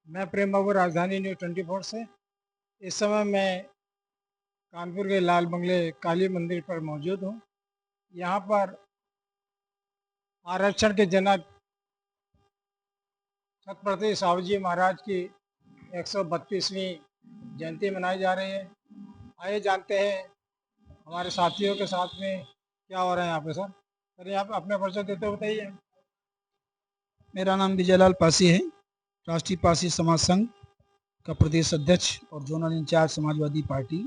मैं प्रेम बाबू, राजधानी न्यूज़ 24 से। इस समय मैं कानपुर के लाल बंगले काली मंदिर पर मौजूद हूँ। यहाँ पर आरक्षण के जनक छत्रपति साहू जी महाराज की 132वीं जयंती मनाई जा रही है। आइए जानते हैं हमारे साथियों के साथ में क्या हो रहा है यहाँ पे। सर यहाँ पे अपने परिचय देते हुए बताइए। मेरा नाम विजयलाल पासी है, राष्ट्रीय पासी समाज संघ का प्रदेश अध्यक्ष और जोनल इंचार्ज समाजवादी पार्टी।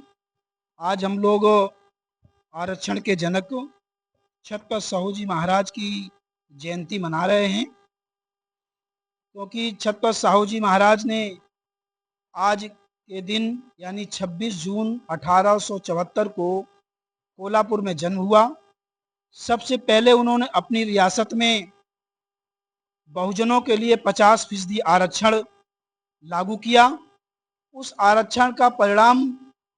आज हम लोग आरक्षण के जनक छत्रपति साहू जी महाराज की जयंती मना रहे हैं, क्योंकि छत्रपति साहू जी महाराज ने आज के दिन यानी 26 जून 1874 को कोल्हापुर में जन्म हुआ। सबसे पहले उन्होंने अपनी रियासत में बहुजनों के लिए 50% आरक्षण लागू किया। उस आरक्षण का परिणाम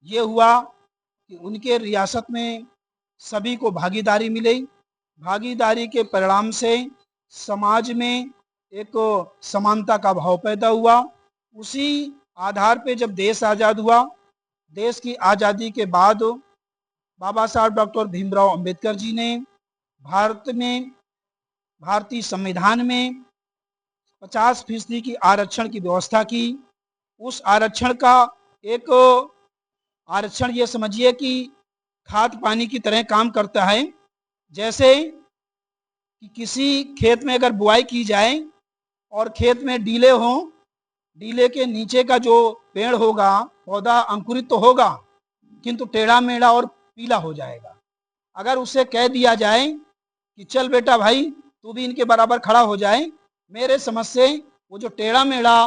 ये हुआ कि उनके रियासत में सभी को भागीदारी मिली। भागीदारी के परिणाम से समाज में एक समानता का भाव पैदा हुआ। उसी आधार पे जब देश आज़ाद हुआ, देश की आज़ादी के बाद बाबा साहब डॉक्टर भीमराव अंबेडकर जी ने भारतीय संविधान में 50% की आरक्षण की व्यवस्था की। उस आरक्षण का एक आरक्षण ये समझिए कि खाद पानी की तरह काम करता है। जैसे कि किसी खेत में अगर बुआई की जाए और खेत में डीले हों, डीले के नीचे का जो पेड़ होगा, पौधा अंकुरित तो होगा किंतु टेढ़ा मेढ़ा और पीला हो जाएगा। अगर उसे कह दिया जाए कि चल बेटा भाई तू भी इनके बराबर खड़ा हो जाए, मेरे समझ से वो जो टेढ़ा मेढ़ा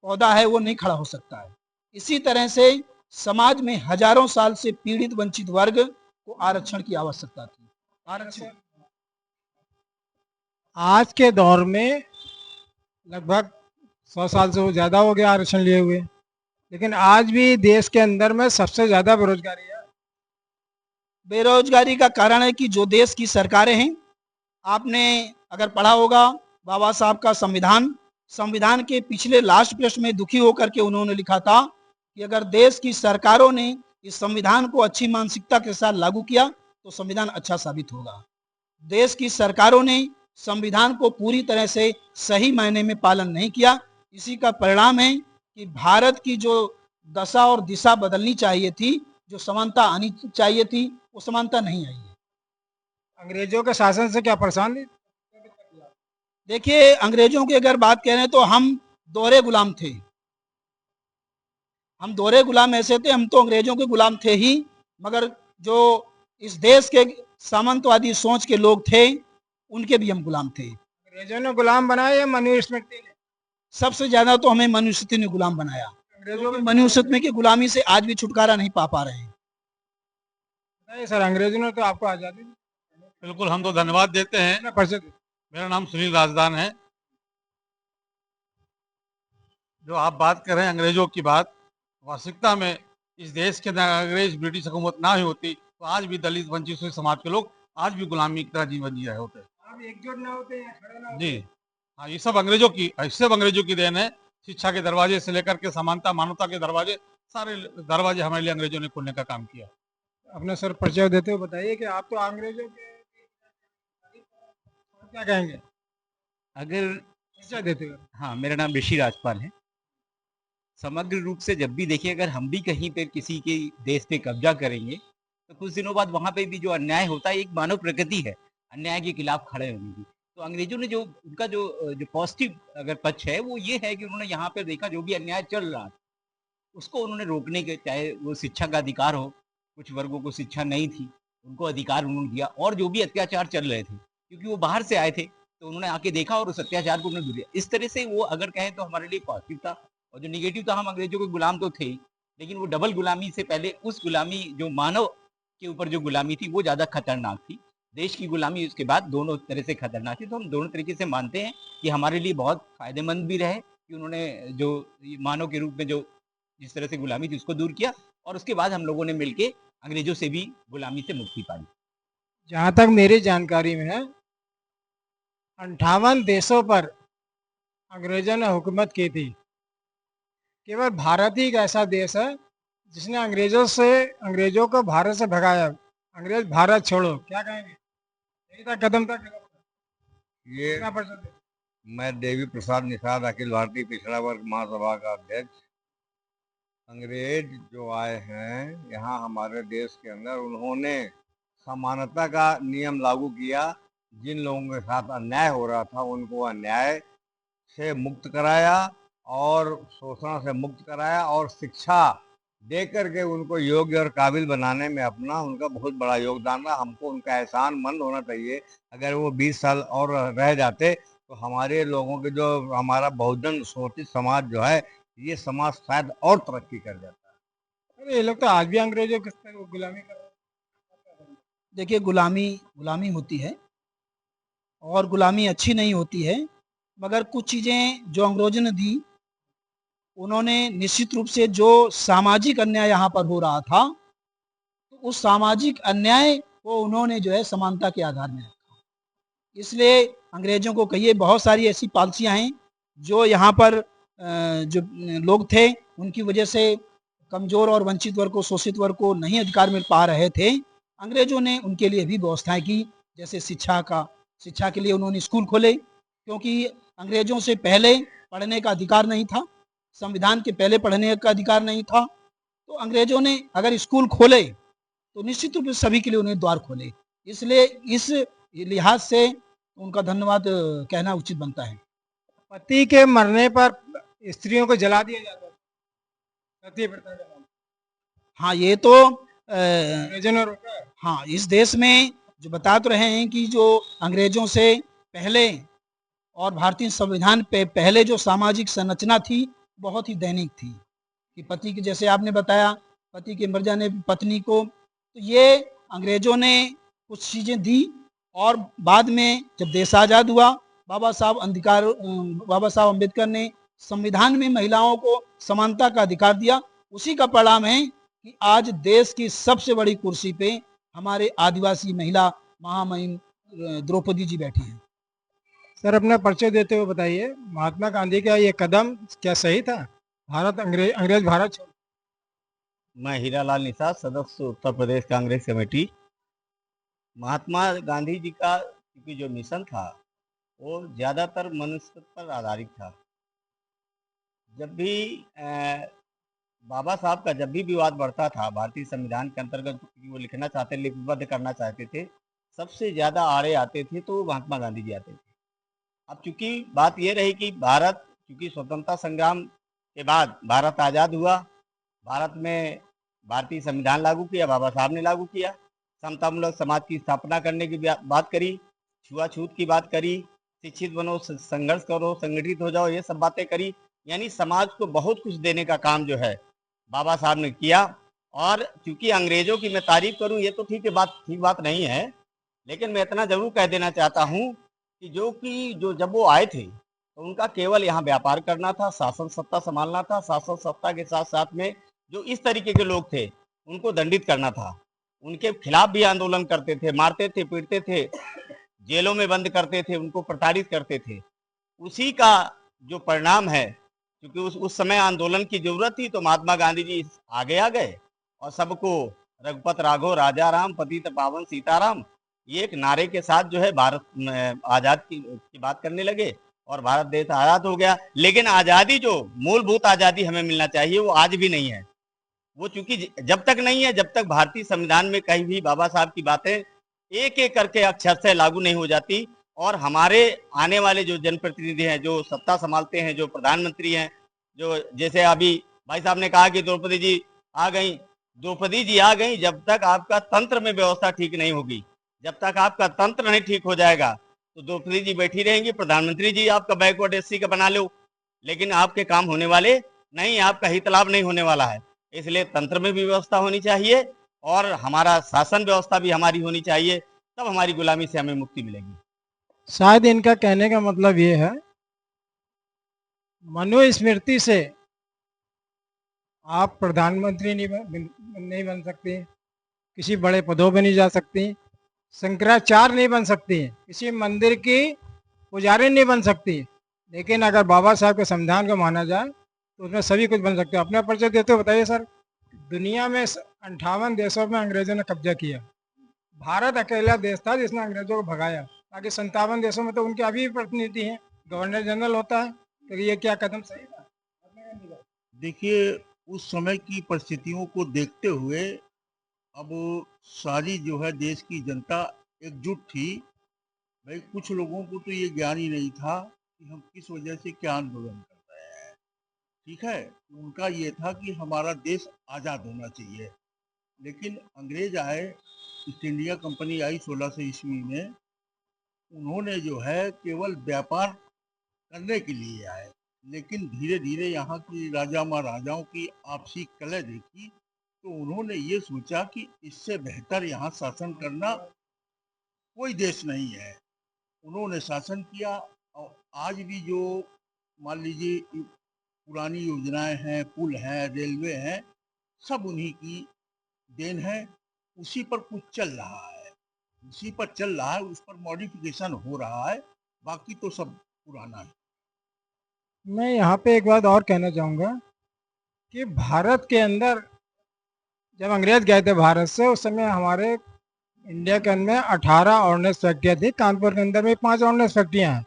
पौधा है वो नहीं खड़ा हो सकता है। इसी तरह से समाज में हजारों साल से पीड़ित वंचित वर्ग को आरक्षण की आवश्यकता थी। आरक्षण आज के दौर में लगभग 100 साल से वो ज़्यादा हो गया आरक्षण लिए हुए, लेकिन आज भी देश के अंदर में सबसे ज़्यादा बेरोजगारी है। बेरोजगारी का कारण है कि जो देश की सरकारें हैं, आपने अगर पढ़ा होगा बाबा साहब का संविधान के पिछले लास्ट पृष्ठ में दुखी होकर के उन्होंने लिखा था कि अगर देश की सरकारों ने इस संविधान को अच्छी मानसिकता के साथ लागू किया तो संविधान अच्छा साबित होगा। देश की सरकारों ने संविधान को पूरी तरह से सही मायने में पालन नहीं किया। इसी का परिणाम है कि भारत की जो दशा और दिशा बदलनी चाहिए थी, जो समानता आनी चाहिए थी, वो समानता नहीं आई है। अंग्रेजों के शासन से क्या परेशान नहीं? देखिए, अंग्रेजों की अगर बात करें तो हम दोहरे गुलाम थे। हम दोहरे गुलाम ऐसे थे, हम तो अंग्रेजों के गुलाम थे ही, मगर जो इस देश के सामंतवादी सोच के लोग थे उनके भी हम गुलाम थे। अंग्रेजों ने गुलाम बनाया या मनुस्मृति ने? सबसे ज्यादा तो हमें मनुस्मृति ने गुलाम बनाया। अंग्रेजों के मनुस्मृति की गुलामी से आज भी छुटकारा नहीं पा रहे हैं। नहीं सर, अंग्रेजों ने तो आपको आज़ादी दी। बिल्कुल, हम तो धन्यवाद देते हैं। अपना परिचय दीजिए। मेरा नाम सुनील राजदान है। जो आप बात कर रहे हैं अंग्रेजों की बात, वास्तविकता में इस देश के अंदर अंग्रेज ब्रिटिश हुकूमत ना ही होती तो आज भी दलित वंचित समाज के लोग आज भी गुलामी की तरह जीवन जी रहे होते। आप एकजुट ना होते या खड़े ना होते। जी हाँ, ये सब अंग्रेजों की देन है। शिक्षा के दरवाजे से लेकर के समानता मानवता के दरवाजे, सारे दरवाजे हमारे लिए अंग्रेजों ने खोलने का काम किया। अपने सर परिचय देते हुए बताइए कि आप तो अंग्रेजों के क्या कहेंगे अगर परिचय देते हुए? हाँ, मेरा नाम ऋषि राजपाल है। समग्र रूप से जब भी देखिए, अगर हम भी कहीं पे किसी के देश पे कब्जा करेंगे तो कुछ दिनों बाद वहां पे भी जो अन्याय होता है, एक मानव प्रकृति है अन्याय के खिलाफ खड़े होने की। तो अंग्रेजों ने जो उनका जो पॉजिटिव अगर पक्ष है वो ये है कि उन्होंने यहाँ पे देखा जो भी अन्याय चल रहा था उसको उन्होंने रोकने के, चाहे वो शिक्षा का अधिकार हो, कुछ वर्गों को शिक्षा नहीं थी उनको अधिकार उन्होंने दिया, और जो भी अत्याचार चल रहे थे क्योंकि वो बाहर से आए थे तो उन्होंने आके देखा और उस अत्याचार को उन्होंने दूर किया। इस तरह से वो अगर कहें तो हमारे लिए पॉजिटिव था। और जो निगेटिव था, हम अंग्रेजों के गुलाम तो थे ही, लेकिन वो डबल गुलामी से पहले उस गुलामी जो मानव के ऊपर जो गुलामी थी वो ज्यादा खतरनाक थी। देश की गुलामी उसके बाद दोनों तरह से खतरनाक थी। तो हम दोनों तरीके से मानते हैं कि हमारे लिए बहुत फायदेमंद भी रहे कि उन्होंने जो मानव के रूप में जो जिस तरह से गुलामी थी उसको दूर किया, और उसके बाद हम लोगों ने मिलके अंग्रेजों से भी गुलामी से मुक्ति पाई। जहाँ तक मेरी जानकारी में है, 58 देशों पर अंग्रेजों ने हुकूमत की थी। केवल भारत ही एक ऐसा देश है जिसने अंग्रेजों को भारत से भगाया। अंग्रेज भारत छोड़ो, क्या कहेंगे? यही था, कदम था, ये कितना परसेंट? मैं देवी प्रसाद निषाद, अखिल भारतीय पिछड़ा वर्ग महासभा का अध्यक्ष। अंग्रेज जो आए हैं यहाँ हमारे देश के अंदर, उन्होंने समानता का नियम लागू किया। जिन लोगों के साथ अन्याय हो रहा था उनको अन्याय से मुक्त कराया और शोषण से मुक्त कराया और शिक्षा दे करके उनको योग्य और काबिल बनाने में अपना उनका बहुत बड़ा योगदान रहा। हमको उनका एहसानमंद होना चाहिए। अगर वो 20 साल और रह जाते तो हमारे लोगों के जो हमारा बहुजन शोषित समाज जो है, ये समाज शायद और तरक्की कर जाता। अरे ये लोग तो आज भी अंग्रेजों की गुलामी कर रहे हैं। देखिए, गुलामी होती है और गुलामी अच्छी नहीं होती है, मगर कुछ चीज़ें जो अंग्रेजों ने दी, उन्होंने निश्चित रूप से जो सामाजिक अन्याय यहाँ पर हो रहा था, तो उस सामाजिक अन्याय को उन्होंने जो है समानता के आधार में रखा। इसलिए अंग्रेजों को कहिए, बहुत सारी ऐसी पॉलिसियाँ हैं जो यहाँ पर जो लोग थे उनकी वजह से कमज़ोर और वंचित वर्ग को, शोषित वर्ग को नहीं अधिकार मिल पा रहे थे। अंग्रेजों ने उनके लिए भी व्यवस्थाएं की, जैसे शिक्षा के लिए उन्होंने स्कूल खोले, क्योंकि अंग्रेजों से पहले पढ़ने का अधिकार नहीं था, संविधान के पहले पढ़ने का अधिकार नहीं था। तो अंग्रेजों ने अगर स्कूल खोले तो निश्चित रूप से सभी के लिए उन्हें द्वार खोले। इसलिए इस लिहाज से उनका धन्यवाद कहना उचित बनता है। पति के मरने पर स्त्रियों को जला दिया जाता था, सती प्रथा के नाम पे। हाँ, ये तो अंग्रेजों ने रोका है। हाँ, इस देश में जो बता तो रहे हैं कि जो अंग्रेजों से पहले और भारतीय संविधान पे पहले जो सामाजिक संरचना थी बहुत ही दैनिक थी, कि पति के, जैसे आपने बताया, पति के मर जाने पर पत्नी को, तो ये अंग्रेजों ने कुछ चीज़ें दी और बाद में जब देश आज़ाद हुआ, बाबा साहब अम्बेडकर ने संविधान में महिलाओं को समानता का अधिकार दिया। उसी का परिणाम है कि आज देश की सबसे बड़ी कुर्सी पे हमारे आदिवासी महिला महामहिम द्रौपदी जी बैठी हैं। सर, अपना परिचय देते हुए बताइए, महात्मा गांधी का ये कदम क्या सही था? अंग्रेज भारत छोड़। मैं हीरालाल निषाद, सदस्य उत्तर प्रदेश कांग्रेस कमेटी। महात्मा गांधी जी का क्योंकि जो मिशन था वो ज़्यादातर मनुष्य पर आधारित था। जब भी बाबा साहब का जब भी विवाद बढ़ता था भारतीय संविधान के अंतर्गत, वो लिखना चाहते, लिपिबद्ध करना चाहते थे, सबसे ज़्यादा आड़े आते थे तो महात्मा गांधी जी आते थे। अब चूंकि बात ये रही कि भारत, चूंकि स्वतंत्रता संग्राम के बाद भारत आज़ाद हुआ, भारत में भारतीय संविधान लागू किया, बाबा साहब ने लागू किया, समतामूलक समाज की स्थापना करने की बात करी, छुआछूत की बात करी, शिक्षित बनो, संघर्ष करो, संगठित हो जाओ, ये सब बातें करी। यानी समाज को बहुत कुछ देने का काम जो है बाबा साहब ने किया। और चूंकि अंग्रेजों की मैं तारीफ करूं ये तो ठीक बात नहीं है, लेकिन मैं इतना जरूर कह देना चाहता हूं कि जो जब वो आए थे तो उनका केवल यहाँ व्यापार करना था, शासन सत्ता संभालना था। शासन सत्ता के साथ साथ में जो इस तरीके के लोग थे उनको दंडित करना था, उनके खिलाफ भी आंदोलन करते थे, मारते थे, पीटते थे, जेलों में बंद करते थे, उनको प्रताड़ित करते थे। उसी का जो परिणाम है, क्योंकि उस समय आंदोलन की जरूरत थी तो महात्मा गांधी जी आगे आ गए और सबको रघुपत राघव राजा राम पतित पावन सीताराम, ये एक नारे के साथ जो है भारत आज़ाद की बात करने लगे और भारत देश आज़ाद हो गया। लेकिन आज़ादी, जो मूलभूत आज़ादी हमें मिलना चाहिए, वो आज भी नहीं है। वो चूंकि जब तक नहीं है, जब तक भारतीय संविधान में कहीं भी बाबा साहब की बातें एक एक करके अक्षर से लागू नहीं हो जाती और हमारे आने वाले जो जनप्रतिनिधि हैं, जो सत्ता संभालते हैं, जो प्रधानमंत्री हैं, जो जैसे अभी भाई साहब ने कहा कि द्रौपदी जी आ गई, जब तक आपका तंत्र में व्यवस्था ठीक नहीं होगी, जब तक आपका तंत्र नहीं ठीक हो जाएगा तो द्रौपदी जी बैठी रहेंगी। प्रधानमंत्री जी आपका बैकवर्ड एससी का बना लो, लेकिन आपके काम होने वाले नहीं, आपका हित लाभ नहीं होने वाला है। इसलिए तंत्र में भी व्यवस्था होनी चाहिए और हमारा शासन व्यवस्था भी हमारी होनी चाहिए, तब हमारी गुलामी से हमें मुक्ति मिलेगी। शायद इनका कहने का मतलब ये है, मनुस्मृति से आप प्रधानमंत्री नहीं बन सकती, किसी बड़े पदों पर नहीं जा सकती, शंकराचार्य नहीं बन सकती, किसी मंदिर की पुजारी नहीं बन सकती। लेकिन अगर बाबा साहब के संविधान को माना जाए तो उसमें सभी कुछ बन सकते हैं। अपना परिचय देते हुए बताइए सर। दुनिया में 58 देशों में अंग्रेजों ने कब्जा किया, भारत अकेला देश था जिसने अंग्रेजों को भगाया। बाकी 57 देशों में तो उनके अभी भी प्रतिनिधि हैं, गवर्नर जनरल होता है। तो ये क्या कदम सही था? देखिए, उस समय की परिस्थितियों को देखते हुए अब सारी जो है देश की जनता एकजुट थी। भाई कुछ लोगों को तो ये ज्ञान ही नहीं था कि हम किस वजह से क्या आंदोलन कर रहे हैं। ठीक है, उनका ये था कि हमारा देश आज़ाद होना चाहिए। लेकिन अंग्रेज आए, ईस्ट इंडिया कंपनी आई 1600 ईस्वी में। उन्होंने जो है केवल व्यापार करने के लिए आए, लेकिन धीरे धीरे यहाँ की राजा महाराजाओं की आपसी कलह देखी तो उन्होंने ये सोचा कि इससे बेहतर यहाँ शासन करना कोई देश नहीं है। उन्होंने शासन किया और आज भी जो मान लीजिए पुरानी योजनाएं हैं, पुल हैं, रेलवे हैं, सब उन्हीं की देन है। उसी पर कुछ चल रहा है, उसी पर चल रहा है, उस पर मॉडिफिकेशन हो रहा है, बाकी तो सब पुराना है। मैं यहाँ पे एक बात और कहना चाहूँगा कि भारत के अंदर जब अंग्रेज गए थे भारत से, उस समय हमारे इंडिया के अंदर 18 ऑर्डिनेंस फैक्ट्रियाँ थी। कानपुर के अंदर में 5 ऑर्डिनेंस फैक्ट्रियाँ हैं।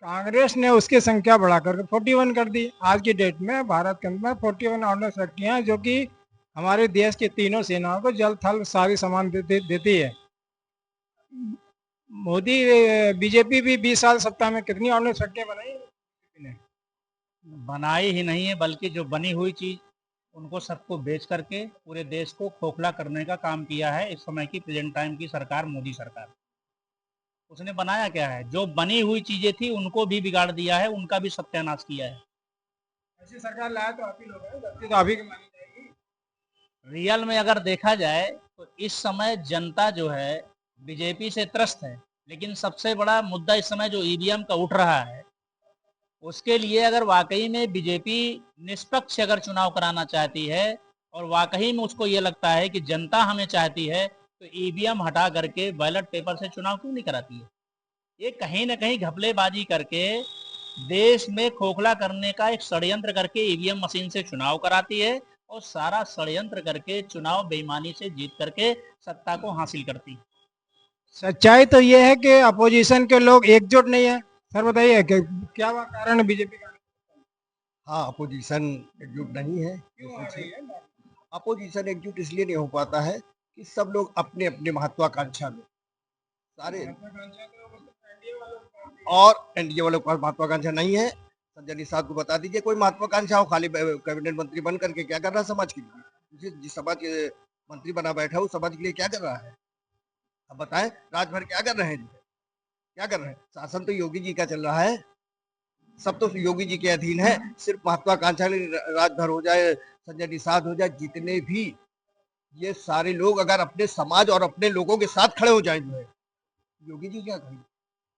कांग्रेस ने उसकी संख्या बढ़ाकर 41 कर दी। आज की डेट में भारत के अंदर 41 ऑर्डिनेंस फैक्ट्रियाँ हैं, जो कि हमारे देश की तीनों सेनाओं को जल थल सारी सामान देती है। मोदी बीजेपी भी 20 साल सत्ता में कितनी ऑर्डिनेंस फैक्ट्रियाँ बनाई? बनाई ही नहीं है, बल्कि जो बनी हुई चीज उनको सबको बेच करके पूरे देश को खोखला करने का काम किया है इस समय की प्रेजेंट टाइम की सरकार, मोदी सरकार। उसने बनाया क्या है? जो बनी हुई चीजें थी उनको भी बिगाड़ दिया है, उनका भी सत्यानाश किया है। ऐसी सरकार लाया तो आप ही लोग हैं, गलती तो आप ही की मानी जाएगी। रियल में अगर देखा जाए तो इस समय जनता जो है बीजेपी से त्रस्त है, लेकिन सबसे बड़ा मुद्दा इस समय जो ईवीएम का उठ रहा है, उसके लिए अगर वाकई में बीजेपी निष्पक्ष अगर चुनाव कराना चाहती है और वाकई में उसको ये लगता है कि जनता हमें चाहती है, तो ईवीएम हटा करके बैलेट पेपर से चुनाव क्यों नहीं कराती है? ये कहीं ना कहीं घपलेबाजी करके देश में खोखला करने का एक षड्यंत्र करके ईवीएम मशीन से चुनाव कराती है और सारा षड्यंत्र करके चुनाव बेईमानी से जीत करके सत्ता को हासिल करती है। सच्चाई तो ये है कि अपोजिशन के लोग एकजुट नहीं है। सर बताइए कि क्या कारण है बीजेपी का? हाँ, अपोजिशन एकजुट नहीं है। अपोजिशन एकजुट इसलिए नहीं हो पाता है कि सब लोग अपने अपने महत्वाकांक्षा में सारे, और एनडीए वालों के पास महत्वाकांक्षा नहीं है। संजय निषाद को बता दीजिए कोई महत्वाकांक्षा हो, खाली कैबिनेट मंत्री बन करके क्या कर रहा है समाज के लिए? जिस समाज के मंत्री बना बैठा है उस समाज के लिए क्या कर रहा है? अब बताएं, राजभर क्या कर रहे हैं? क्या कर रहे हैं? शासन तो योगी जी का चल रहा है, सब तो योगी जी के अधीन है। सिर्फ महत्वाकांक्षा राजभर हो जाए, संजय निषाद हो जाए, जितने भी ये सारे लोग अगर अपने समाज और अपने लोगों के साथ खड़े हो जाए जो है, योगी जी क्या कहेंगे?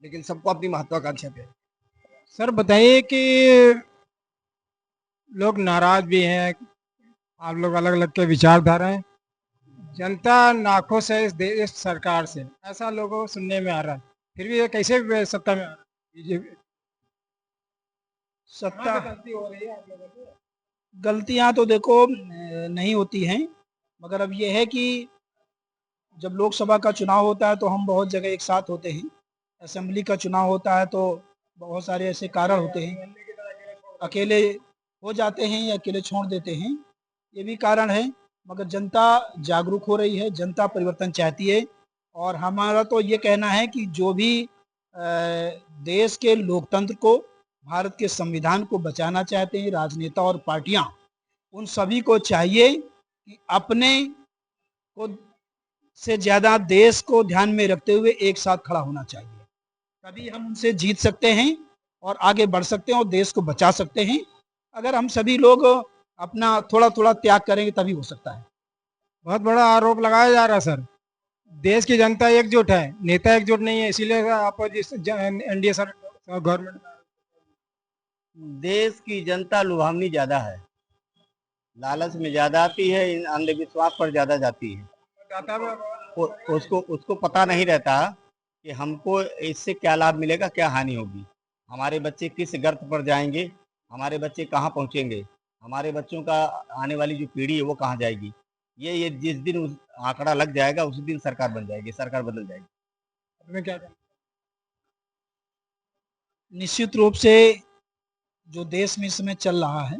लेकिन सबको अपनी महत्वाकांक्षा पे। सर बताइए कि लोग नाराज भी हैं, आप लोग अलग अलग के विचारधारा हैं, जनता नाखुश है इस सरकार से, ऐसा लोगों को सुनने में आ रहा है। फिर भी ये कैसे सत्ता में आ रहा है? बीजेपी सत्ता गलती हो रही है आप लोगों से? गलतियां तो देखो नहीं होती हैं, मगर अब यह है कि जब लोकसभा का चुनाव होता है तो हम बहुत जगह एक साथ होते हैं, असेंबली का चुनाव होता है तो बहुत सारे ऐसे कारण होते हैं, अकेले हो जाते हैं या अकेले छोड़ देते हैं, ये भी कारण है। मगर जनता जागरूक हो रही है, जनता परिवर्तन चाहती है। और हमारा तो ये कहना है कि जो भी देश के लोकतंत्र को, भारत के संविधान को बचाना चाहते हैं राजनेता और पार्टियां, उन सभी को चाहिए कि अपने को से ज्यादा देश को ध्यान में रखते हुए एक साथ खड़ा होना चाहिए। तभी हम उनसे जीत सकते हैं और आगे बढ़ सकते हैं और देश को बचा सकते हैं। अगर हम सभी लोग अपना थोड़ा थोड़ा त्याग करेंगे तभी हो सकता है। बहुत बड़ा आरोप लगाया जा रहा है सर, देश की जनता एकजुट है, नेता एकजुट नहीं है, इसीलिए अपोजिशन एनडीए सर गवर्नमेंट। देश की जनता लुभावनी ज्यादा है, लालच में ज्यादा आती है, अंधविश्वास पर ज्यादा जाती है। उसको पता नहीं रहता कि हमको इससे क्या लाभ मिलेगा, क्या हानि होगी। हमारे बच्चे किस गर्त पर जाएंगे, हमारे बच्चे कहाँ पहुँचेंगे, हमारे बच्चों का आने वाली जो पीढ़ी है वो कहाँ जाएगी। ये जिस दिन उस आंकड़ा लग जाएगा उसी दिन सरकार बन जाएगी, सरकार बदल जाएगी। आपने क्या कहा? निश्चित रूप से जो देश में इस समय चल रहा है,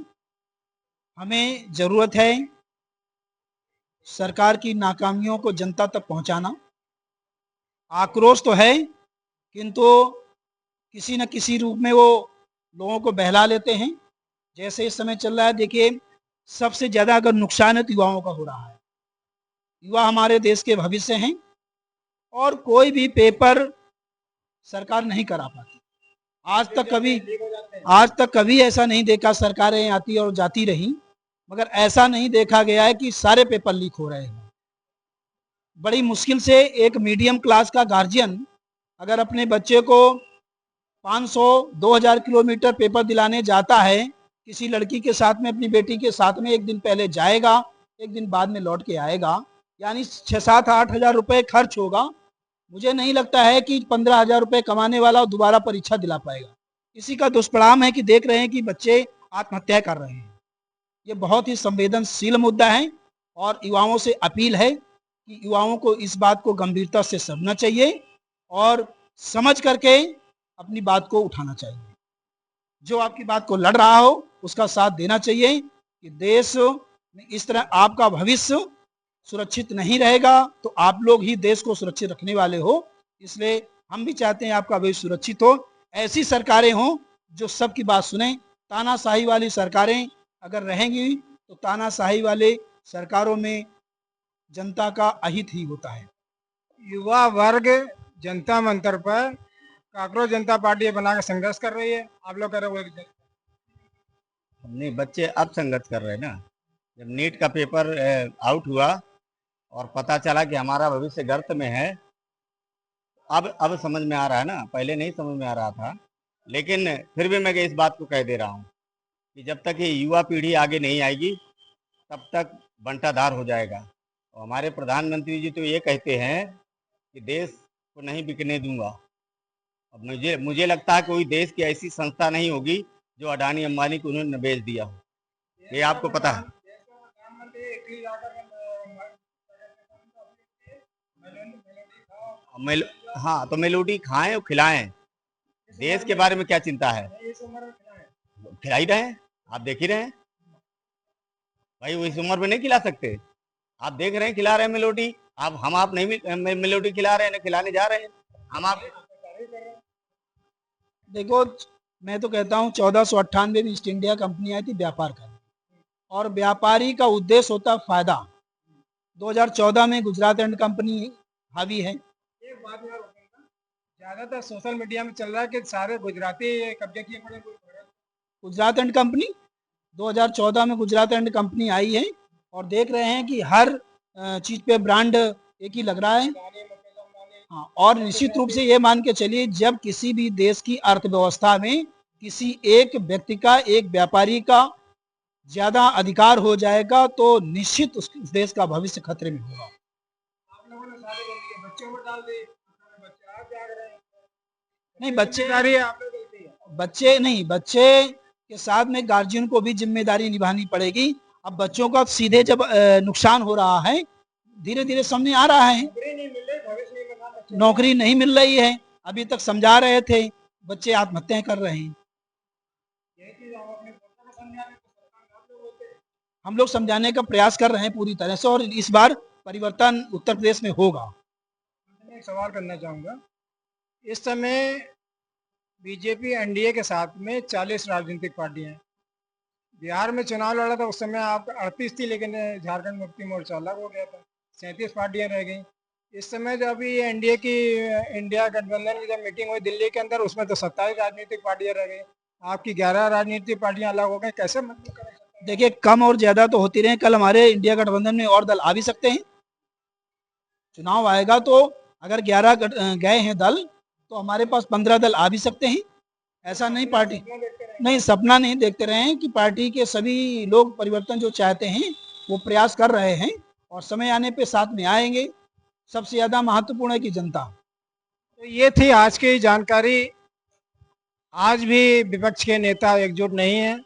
हमें जरूरत है सरकार की नाकामियों को जनता तक पहुंचाना। आक्रोश तो है, किंतु किसी न किसी रूप में वो लोगों को बहला लेते हैं। जैसे इस समय चल रहा है, देखिए सबसे ज्यादा अगर नुकसान है तो युवाओं का हो रहा है। युवा हमारे देश के भविष्य हैं और कोई भी पेपर सरकार नहीं करा पाती। आज तक कभी ऐसा नहीं देखा, सरकारें आती और जाती रही, मगर ऐसा नहीं देखा गया है कि सारे पेपर लीक हो रहे हैं। बड़ी मुश्किल से एक मीडियम क्लास का गार्जियन अगर अपने बच्चे को 500-2000 किलोमीटर पेपर दिलाने जाता है, किसी लड़की के साथ में, अपनी बेटी के साथ में, एक दिन पहले जाएगा, एक दिन बाद में लौट के आएगा, यानी 6-7-8 हज़ार रुपये खर्च होगा। मुझे नहीं लगता है कि 15,000 रुपये कमाने वाला दोबारा परीक्षा दिला पाएगा। इसी का दुष्परिणाम है कि देख रहे हैं कि बच्चे आत्महत्या कर रहे हैं। ये बहुत ही संवेदनशील मुद्दा है और युवाओं से अपील है कि युवाओं को इस बात को गंभीरता से समझना चाहिए और समझ करके अपनी बात को उठाना चाहिए। जो आपकी बात को लड़ रहा हो उसका साथ देना चाहिए कि देश में इस तरह आपका भविष्य सुरक्षित नहीं रहेगा तो आप लोग ही देश को सुरक्षित रखने वाले हो। इसलिए हम भी चाहते हैं आपका भविष्य सुरक्षित हो, ऐसी सरकारें हों जो सबकी बात सुने। तानाशाही वाली सरकारें अगर रहेंगी तो तानाशाही वाले सरकारों में जनता का अहित ही होता है। युवा वर्ग जनता मंत्र पर काकरोच जनता पार्टी बना के संघर्ष कर रही है, आप लोग कर रहे हो? नहीं, बच्चे अब संघर्ष कर रहे हैं ना। जब नीट का पेपर आउट हुआ और पता चला कि हमारा भविष्य गर्त में है, अब समझ में आ रहा है ना, पहले नहीं समझ में आ रहा था। लेकिन फिर भी मैं इस बात को कह दे रहा हूँ कि जब तक ये युवा पीढ़ी आगे नहीं आएगी तब तक बंटाधार हो जाएगा। और हमारे प्रधानमंत्री जी तो ये कहते हैं कि देश को नहीं बिकने दूंगा। अब मुझे लगता है कोई देश की ऐसी संस्था नहीं होगी जो अडानी अंबानी को उन्होंने बेच दिया हो, ये आपको पता है। हाँ, तो मेलोडी खाएं और खिलाएं, देश के बारे में क्या चिंता है, खिला ही रहे हैं, आप देख ही रहे हैं भाई। वो इस उम्र में नहीं खिला सकते, आप देख रहे हैं खिला रहे हैं मेलोडी। हम आप नहीं मेलोडी खिला रहे हैं, ना खिलाने जा रहे हैं हम आप। देखो, मैं तो कहता हूँ 1498 में ईस्ट इंडिया कंपनी आई थी व्यापार करने, और व्यापारी का उद्देश्य होता है फायदा। 2014 में गुजरात एंड कंपनी हावी है। एक बात यार, ज्यादातर सोशल मीडिया में चल रहा है कि सारे गुजराती कब्जे किए पड़े। गुजरात एंड कंपनी 2014 में गुजरात एंड कंपनी आई है और देख रहे हैं कि हर चीज पे ब्रांड एक ही लग रहा है। हाँ, और निश्चित रूप से ये मान के चलिए, जब किसी भी देश की अर्थव्यवस्था में किसी एक व्यक्ति का, एक व्यापारी का ज्यादा अधिकार हो जाएगा तो निश्चित उस देश का भविष्य खतरे में होगा। आप लोगों ने सारे बच्चों को डाल दिए, बच्चे आप जाग रहे हैं। नहीं, बच्चे नहीं, बच्चे के साथ में गार्जियन को भी जिम्मेदारी निभानी पड़ेगी। अब बच्चों का सीधे जब नुकसान हो रहा है, धीरे धीरे सामने आ रहा है, नौकरी नहीं मिल रही है। अभी तक समझा रहे थे, बच्चे आत्महत्या कर रहे हैं। हम लोग समझाने का प्रयास कर रहे हैं पूरी तरह से, और इस बार परिवर्तन उत्तर प्रदेश में होगा। मैं एक सवाल करना चाहूँगा, इस समय बीजेपी एनडीए के साथ में 40 राजनीतिक पार्टियां हैं। बिहार में चुनाव लड़ा था उस समय आप 38 थी, लेकिन झारखंड मुक्ति मोर्चा अलग हो गया था, 37 पार्टियां रह गई। इस समय जो अभी एनडीए की, इंडिया गठबंधन की जब मीटिंग हुई दिल्ली के अंदर, उसमें तो 27 राजनीतिक पार्टियां रह गई, आपकी 11 राजनीतिक पार्टियां अलग हो गई। कैसे मतलब करें? देखिए, कम और ज्यादा तो होती रहे। कल हमारे इंडिया गठबंधन में और दल आ भी सकते हैं। चुनाव आएगा तो अगर 11 गए हैं दल, तो हमारे पास 15 दल आ भी सकते हैं। ऐसा नहीं, पार्टी नहीं, सपना नहीं देखते रहे हैं कि पार्टी के सभी लोग परिवर्तन जो चाहते हैं वो प्रयास कर रहे हैं और समय आने पे साथ में आएंगे। सबसे ज्यादा महत्वपूर्ण है कि जनता। तो ये थी आज की जानकारी। आज भी विपक्ष के नेता एकजुट नहीं है।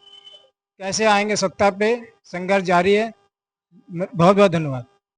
कैसे आएंगे सत्ता पे, संघर्ष जारी है। बहुत बहुत धन्यवाद।